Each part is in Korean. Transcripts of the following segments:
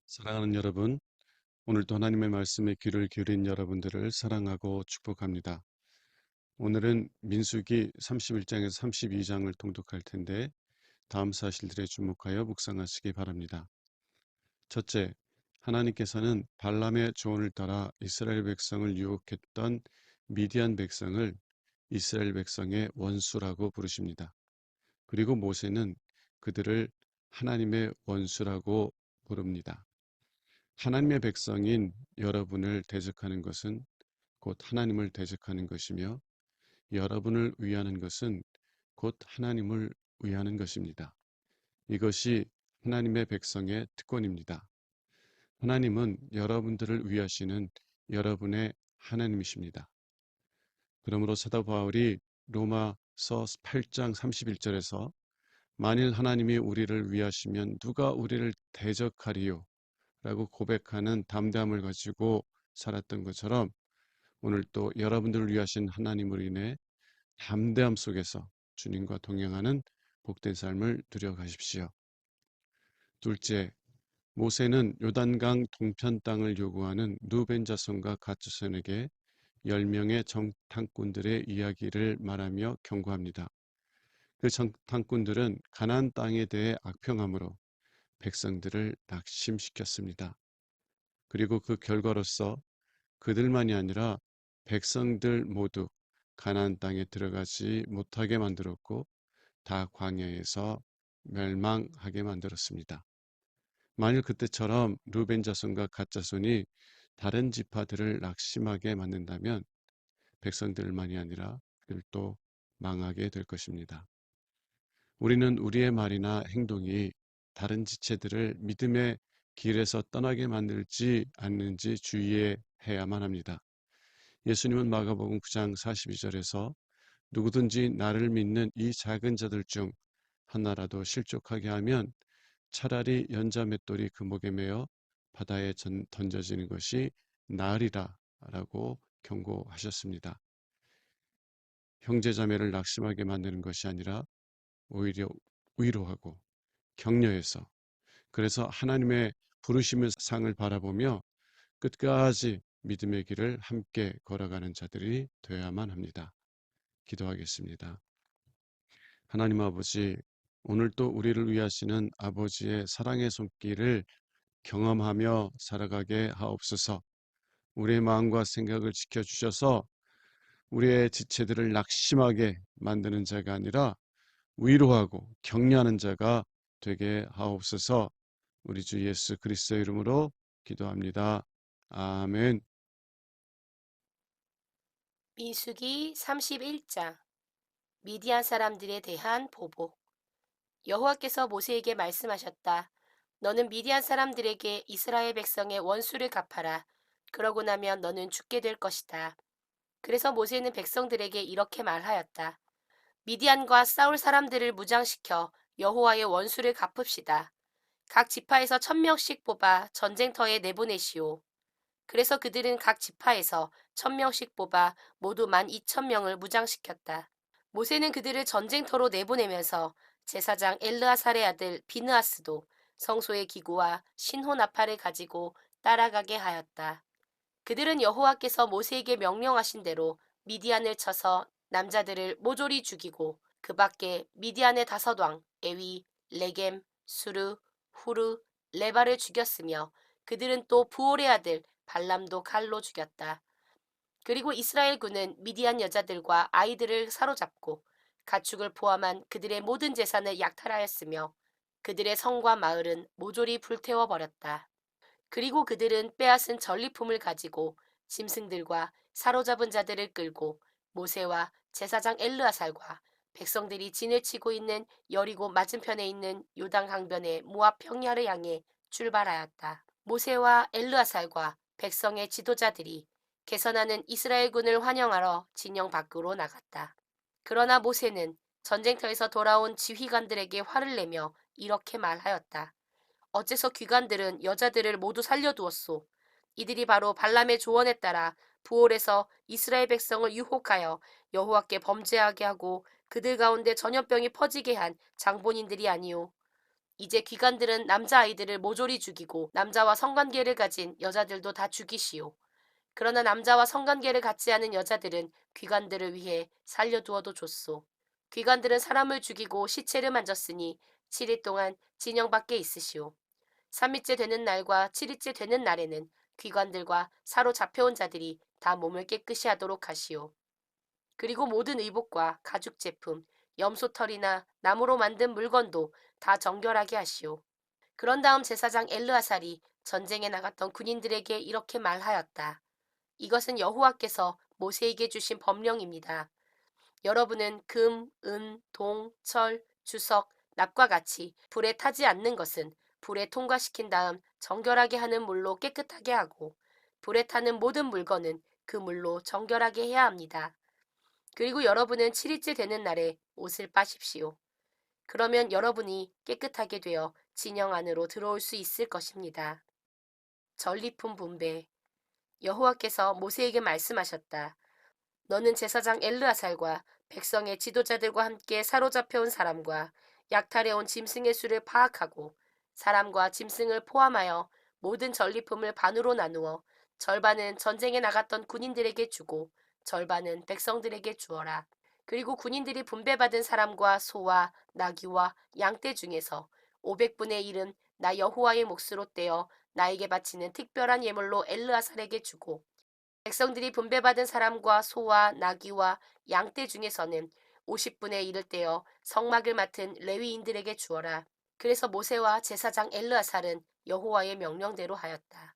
사랑하는 여러분, 오늘도 하나님의 말씀에 귀를 기울인 여러분들을 사랑하고 축복합니다. 오늘은 민수기 31장에서 32장을 통독할 텐데 다음 사실들에 주목하여 묵상하시기 바랍니다. 첫째, 하나님께서는 발람의 조언을 따라 이스라엘 백성을 유혹했던 미디안 백성을 이스라엘 백성의 원수라고 부르십니다. 그리고 모세는 그들을 하나님의 원수라고 부릅니다. 하나님의 백성인 여러분을 대적하는 것은 곧 하나님을 대적하는 것이며 여러분을 위하는 것은 곧 하나님을 위하는 것입니다. 이것이 하나님의 백성의 특권입니다. 하나님은 여러분들을 위하시는 여러분의 하나님이십니다. 그러므로 사도 바울이 로마서 8장 31절에서 만일 하나님이 우리를 위하시면 누가 우리를 대적하리요? 라고 고백하는 담대함을 가지고 살았던 것처럼 오늘 또 여러분들을 위하신 하나님으로 인해 담대함 속에서 주님과 동행하는 복된 삶을 누려가십시오. 둘째, 모세는 요단강 동편 땅을 요구하는 루벤 자손과 갓 자손에게 10명의 정탐꾼들의 이야기를 말하며 경고합니다. 그 정탐꾼들은 가나안 땅에 대해 악평함으로 백성들을 낙심시켰습니다. 그리고 그 결과로서 그들만이 아니라 백성들 모두 가나안 땅에 들어가지 못하게 만들었고 다 광야에서 멸망하게 만들었습니다. 만일 그때처럼 루벤 자손과 갓 자손이 다른 지파들을 낙심하게 만든다면 백성들만이 아니라 그들도 망하게 될 것입니다. 우리는 우리의 말이나 행동이 다른 지체들을 믿음의 길에서 떠나게 만들지 않는지 주의해야만 합니다. 예수님은 마가복음 9장 42절에서 누구든지 나를 믿는 이 작은 자들 중 하나라도 실족하게 하면 차라리 연자 맷돌이 그 목에 매어 바다에 던져지는 것이 나으리라 라고 경고하셨습니다. 형제자매를 낙심하게 만드는 것이 아니라 오히려 위로하고 격려해서 그래서 하나님의 부르심의 상을 바라보며 끝까지 믿음의 길을 함께 걸어가는 자들이 되어야만 합니다. 기도하겠습니다. 하나님 아버지, 오늘도 우리를 위하시는 아버지의 사랑의 손길을 경험하며 살아가게 하옵소서. 우리의 마음과 생각을 지켜주셔서 우리의 지체들을 낙심하게 만드는 자가 아니라 위로하고 격려하는 자가 되게 하옵소서. 우리 주 예수 그리스도의 이름으로 기도합니다. 아멘. 민수기 31장 미디안 사람들에 대한 보복. 여호와께서 모세에게 말씀하셨다. 너는 미디안 사람들에게 이스라엘 백성의 원수를 갚아라. 그러고 나면 너는 죽게 될 것이다. 그래서 모세는 백성들에게 이렇게 말하였다. 미디안과 싸울 사람들을 무장시켜 여호와의 원수를 갚읍시다. 각 지파에서 1000명씩 뽑아 전쟁터에 내보내시오. 그래서 그들은 각 지파에서 1000명씩 뽑아 모두 12,000명을 무장시켰다. 모세는 그들을 전쟁터로 내보내면서 제사장 엘르아살의 아들 비느하스도 성소의 기구와 신호 나팔을 가지고 따라가게 하였다. 그들은 여호와께서 모세에게 명령하신 대로 미디안을 쳐서 남자들을 모조리 죽이고 그 밖에 미디안의 5왕 에위, 레겜, 수르, 후르, 레바를 죽였으며 그들은 또 부올의 아들 발람도 칼로 죽였다. 그리고 이스라엘 군은 미디안 여자들과 아이들을 사로잡고 가축을 포함한 그들의 모든 재산을 약탈하였으며 그들의 성과 마을은 모조리 불태워 버렸다. 그리고 그들은 빼앗은 전리품을 가지고 짐승들과 사로잡은 자들을 끌고 모세와 제사장 엘르아살과 백성들이 진을 치고 있는 여리고 맞은편에 있는 요단 강변의 모압 평야를 향해 출발하였다. 모세와 엘르아살과 백성의 지도자들이 개선하는 이스라엘군을 환영하러 진영 밖으로 나갔다. 그러나 모세는 전쟁터에서 돌아온 지휘관들에게 화를 내며 이렇게 말하였다. 어째서 귀관들은 여자들을 모두 살려두었소. 이들이 바로 발람의 조언에 따라 부올에서 이스라엘 백성을 유혹하여 여호와께 범죄하게 하고 그들 가운데 전염병이 퍼지게 한 장본인들이 아니오. 이제 귀관들은 남자아이들을 모조리 죽이고 남자와 성관계를 가진 여자들도 다 죽이시오. 그러나 남자와 성관계를 갖지 않은 여자들은 귀관들을 위해 살려두어도 좋소. 귀관들은 사람을 죽이고 시체를 만졌으니 7일 동안 진영 밖에 있으시오. 3일째 되는 날과 7일째 되는 날에는 귀관들과 사로잡혀온 자들이 다 몸을 깨끗이 하도록 하시오. 그리고 모든 의복과 가죽 제품, 염소털이나 나무로 만든 물건도 다 정결하게 하시오. 그런 다음 제사장 엘르아살이 전쟁에 나갔던 군인들에게 이렇게 말하였다. 이것은 여호와께서 모세에게 주신 법령입니다. 여러분은 금, 은, 동, 철, 주석, 납과 같이 불에 타지 않는 것은 불에 통과시킨 다음 정결하게 하는 물로 깨끗하게 하고 불에 타는 모든 물건은 그 물로 정결하게 해야 합니다. 그리고 여러분은 7일째 되는 날에 옷을 빠십시오. 그러면 여러분이 깨끗하게 되어 진영 안으로 들어올 수 있을 것입니다. 전리품 분배. 여호와께서 모세에게 말씀하셨다. 너는 제사장 엘르아살과 백성의 지도자들과 함께 사로잡혀온 사람과 약탈해온 짐승의 수를 파악하고 사람과 짐승을 포함하여 모든 전리품을 반으로 나누어 절반은 전쟁에 나갔던 군인들에게 주고 절반은 백성들에게 주어라. 그리고 군인들이 분배받은 사람과 소와 나귀와 양떼 중에서 500분의 1은 나 여호와의 몫으로 떼어 나에게 바치는 특별한 예물로 엘르아살에게 주고 백성들이 분배받은 사람과 소와 나귀와 양떼 중에서는 50분의 1을 떼어 성막을 맡은 레위인들에게 주어라. 그래서 모세와 제사장 엘르아살은 여호와의 명령대로 하였다.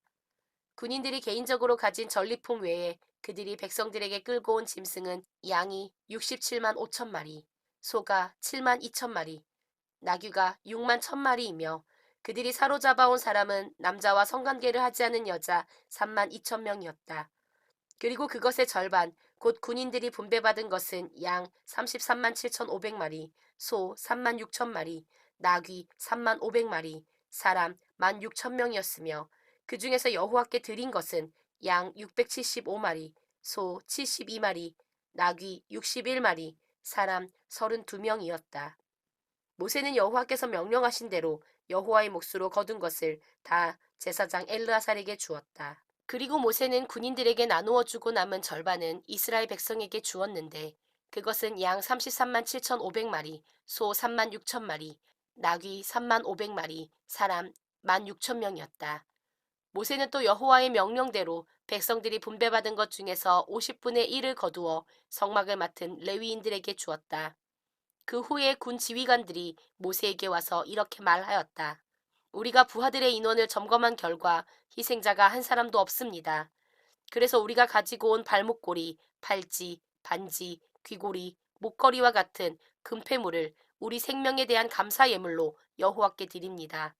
군인들이 개인적으로 가진 전리품 외에 그들이 백성들에게 끌고 온 짐승은 양이 67만 5천 마리, 소가 7만 2천 마리, 나귀가 6만 1천 마리이며 그들이 사로잡아온 사람은 남자와 성관계를 하지 않은 여자 3만 2천 명이었다. 그리고 그것의 절반, 곧 군인들이 분배받은 것은 양 33만 7,500마리, 소 3만 6천 마리, 나귀 3만 500마리, 사람 1만 6천 명이었으며 그 중에서 여호와께 드린 것은 양 675마리, 소 72마리, 나귀 61마리, 사람 32명이었다. 모세는 여호와께서 명령하신 대로 여호와의 몫으로 거둔 것을 다 제사장 엘르아살에게 주었다. 그리고 모세는 군인들에게 나누어 주고 남은 절반은 이스라엘 백성에게 주었는데 그것은 양 33만 7,500마리, 소 3만 6천 마리, 나귀 3만 500마리, 사람 1만 6천 명이었다. 모세는 또 여호와의 명령대로 백성들이 분배받은 것 중에서 50분의 1을 거두어 성막을 맡은 레위인들에게 주었다. 그 후에 군 지휘관들이 모세에게 와서 이렇게 말하였다. 우리가 부하들의 인원을 점검한 결과 희생자가 한 사람도 없습니다. 그래서 우리가 가지고 온 발목고리, 팔찌, 반지, 귀고리, 목걸이와 같은 금폐물을 우리 생명에 대한 감사 예물로 여호와께 드립니다.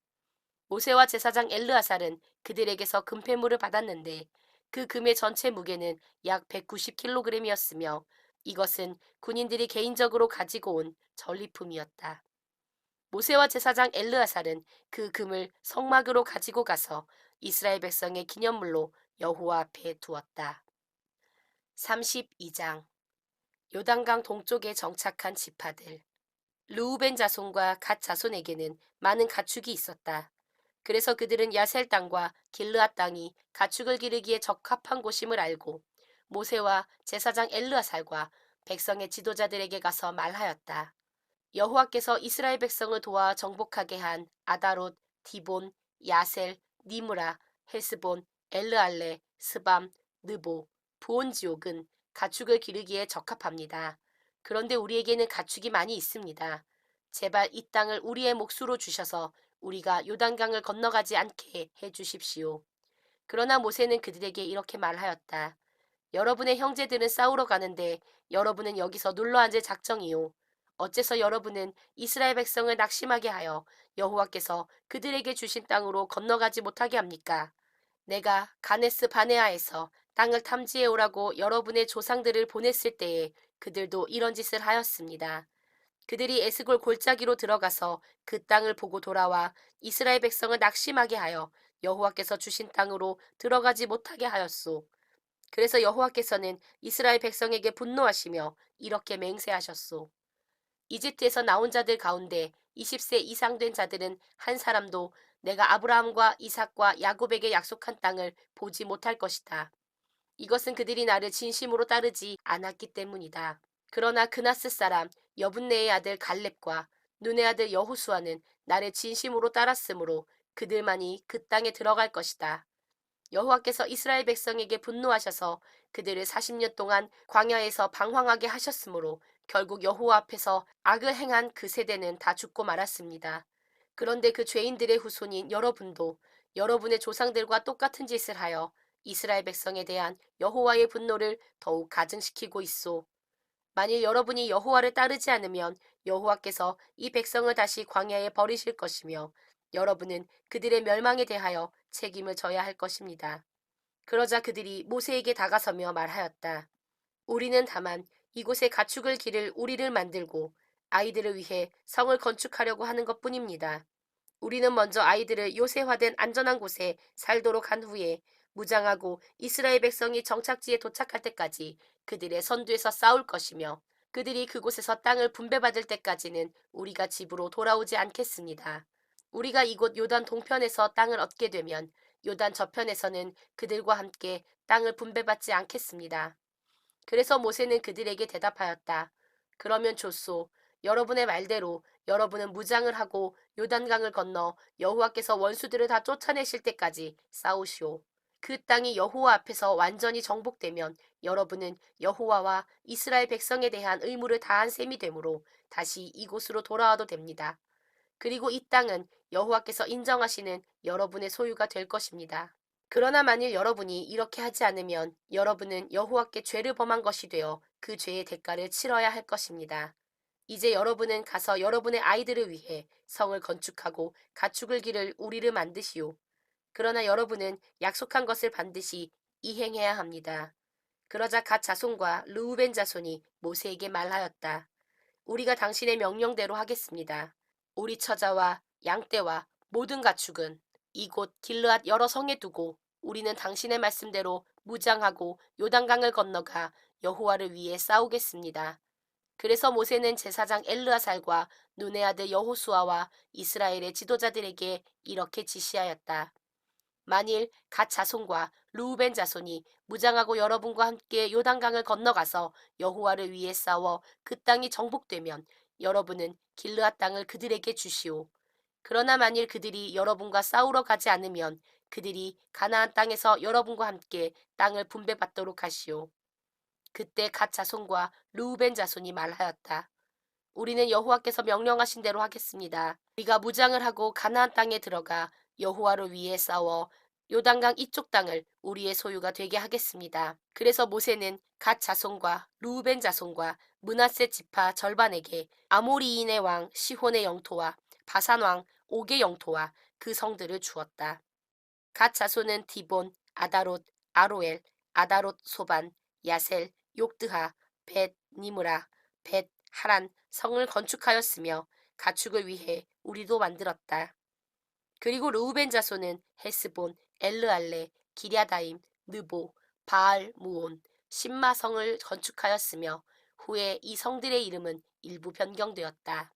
모세와 제사장 엘르아살은 그들에게서 금폐물을 받았는데 그 금의 전체 무게는 약 190kg이었으며 이것은 군인들이 개인적으로 가지고 온 전리품이었다. 모세와 제사장 엘르아살은 그 금을 성막으로 가지고 가서 이스라엘 백성의 기념물로 여호와 앞에 두었다. 32장. 요단강 동쪽에 정착한 지파들. 르우벤 자손과 갓 자손에게는 많은 가축이 있었다. 그래서 그들은 야셀 땅과 길르앗 땅이 가축을 기르기에 적합한 곳임을 알고 모세와 제사장 엘르아살과 백성의 지도자들에게 가서 말하였다. 여호와께서 이스라엘 백성을 도와 정복하게 한 아다롯, 디본, 야셀, 니므라, 헬스본, 엘르알레, 스밤, 느보, 부온지옥은 가축을 기르기에 적합합니다. 그런데 우리에게는 가축이 많이 있습니다. 제발 이 땅을 우리의 몫으로 주셔서 우리가 요단강을 건너가지 않게 해 주십시오. 그러나 모세는 그들에게 이렇게 말하였다. 여러분의 형제들은 싸우러 가는데 여러분은 여기서 눌러 앉을 작정이요. 어째서 여러분은 이스라엘 백성을 낙심하게 하여 여호와께서 그들에게 주신 땅으로 건너가지 못하게 합니까? 내가 가네스 바네아에서 땅을 탐지해 오라고 여러분의 조상들을 보냈을 때에 그들도 이런 짓을 하였습니다. 그들이 에스골 골짜기로 들어가서 그 땅을 보고 돌아와 이스라엘 백성을 낙심하게 하여 여호와께서 주신 땅으로 들어가지 못하게 하였소. 그래서 여호와께서는 이스라엘 백성에게 분노하시며 이렇게 맹세하셨소. 이집트에서 나온 자들 가운데 20세 이상 된 자들은 한 사람도 내가 아브라함과 이삭과 야곱에게 약속한 땅을 보지 못할 것이다. 이것은 그들이 나를 진심으로 따르지 않았기 때문이다. 그러나 그나스 사람 여분네의 아들 갈렙과 눈의 아들 여호수아는 나를 진심으로 따랐으므로 그들만이 그 땅에 들어갈 것이다. 여호와께서 이스라엘 백성에게 분노하셔서 그들을 40년 동안 광야에서 방황하게 하셨으므로 결국 여호와 앞에서 악을 행한 그 세대는 다 죽고 말았습니다. 그런데 그 죄인들의 후손인 여러분도 여러분의 조상들과 똑같은 짓을 하여 이스라엘 백성에 대한 여호와의 분노를 더욱 가증시키고 있소. 만일 여러분이 여호와를 따르지 않으면 여호와께서 이 백성을 다시 광야에 버리실 것이며 여러분은 그들의 멸망에 대하여 책임을 져야 할 것입니다. 그러자 그들이 모세에게 다가서며 말하였다. 우리는 다만 이곳에 가축을 기를 우리를 만들고 아이들을 위해 성을 건축하려고 하는 것뿐입니다. 우리는 먼저 아이들을 요새화된 안전한 곳에 살도록 한 후에 무장하고 이스라엘 백성이 정착지에 도착할 때까지 그들의 선두에서 싸울 것이며 그들이 그곳에서 땅을 분배받을 때까지는 우리가 집으로 돌아오지 않겠습니다. 우리가 이곳 요단 동편에서 땅을 얻게 되면 요단 저편에서는 그들과 함께 땅을 분배받지 않겠습니다. 그래서 모세는 그들에게 대답하였다. 그러면 좋소. 여러분의 말대로 여러분은 무장을 하고 요단강을 건너 여호와께서 원수들을 다 쫓아내실 때까지 싸우시오. 그 땅이 여호와 앞에서 완전히 정복되면 여러분은 여호와와 이스라엘 백성에 대한 의무를 다한 셈이 되므로 다시 이곳으로 돌아와도 됩니다. 그리고 이 땅은 여호와께서 인정하시는 여러분의 소유가 될 것입니다. 그러나 만일 여러분이 이렇게 하지 않으면 여러분은 여호와께 죄를 범한 것이 되어 그 죄의 대가를 치러야 할 것입니다. 이제 여러분은 가서 여러분의 아이들을 위해 성을 건축하고 가축을 기를 우리를 만드시오. 그러나 여러분은 약속한 것을 반드시 이행해야 합니다. 그러자 갓 자손과 르우벤 자손이 모세에게 말하였다. 우리가 당신의 명령대로 하겠습니다. 우리 처자와 양떼와 모든 가축은 이곳 길르앗 여러 성에 두고 우리는 당신의 말씀대로 무장하고 요단강을 건너가 여호와를 위해 싸우겠습니다. 그래서 모세는 제사장 엘르아살과 눈의 아들 여호수아와 이스라엘의 지도자들에게 이렇게 지시하였다. 만일 갓 자손과 루우벤 자손이 무장하고 여러분과 함께 요단강을 건너가서 여호와를 위해 싸워 그 땅이 정복되면 여러분은 길르앗 땅을 그들에게 주시오. 그러나 만일 그들이 여러분과 싸우러 가지 않으면 그들이 가나안 땅에서 여러분과 함께 땅을 분배받도록 하시오. 그때 갓 자손과 루우벤 자손이 말하였다. 우리는 여호와께서 명령하신 대로 하겠습니다. 우리가 무장을 하고 가나안 땅에 들어가 여호와를 위해 싸워 요단강 이쪽 땅을 우리의 소유가 되게 하겠습니다. 그래서 모세는 갓 자손과 루우벤 자손과 므낫세 지파 절반에게 아모리인의 왕 시혼의 영토와 바산 왕 옥의 영토와 그 성들을 주었다. 갓 자손은 디본, 아다롯, 아로엘, 아다롯 소반, 야셀, 욕드하, 벳 니므라, 벳 하란 성을 건축하였으며 가축을 위해 우리도 만들었다. 그리고 르우벤 자손은 헤스본, 엘르알레, 기랴다임, 느보, 바알 무온, 심마 성을 건축하였으며 후에 이 성들의 이름은 일부 변경되었다.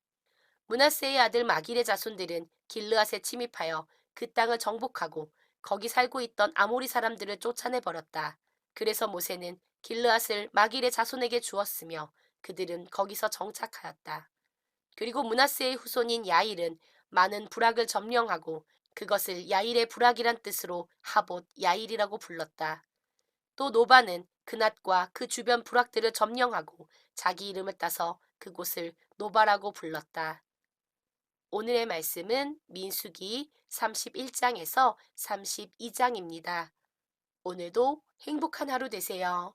므낫세의 아들 마길의 자손들은 길르앗에 침입하여 그 땅을 정복하고 거기 살고 있던 아모리 사람들을 쫓아내 버렸다. 그래서 모세는 길르앗을 마길의 자손에게 주었으며 그들은 거기서 정착하였다. 그리고 므낫세의 후손인 야일은 많은 부락을 점령하고 그것을 야일의 부락이란 뜻으로 하봇 야일이라고 불렀다. 또 노바는 그낫과 그 주변 부락들을 점령하고 자기 이름을 따서 그곳을 노바라고 불렀다. 오늘의 말씀은 민수기 31장에서 32장입니다. 오늘도 행복한 하루 되세요.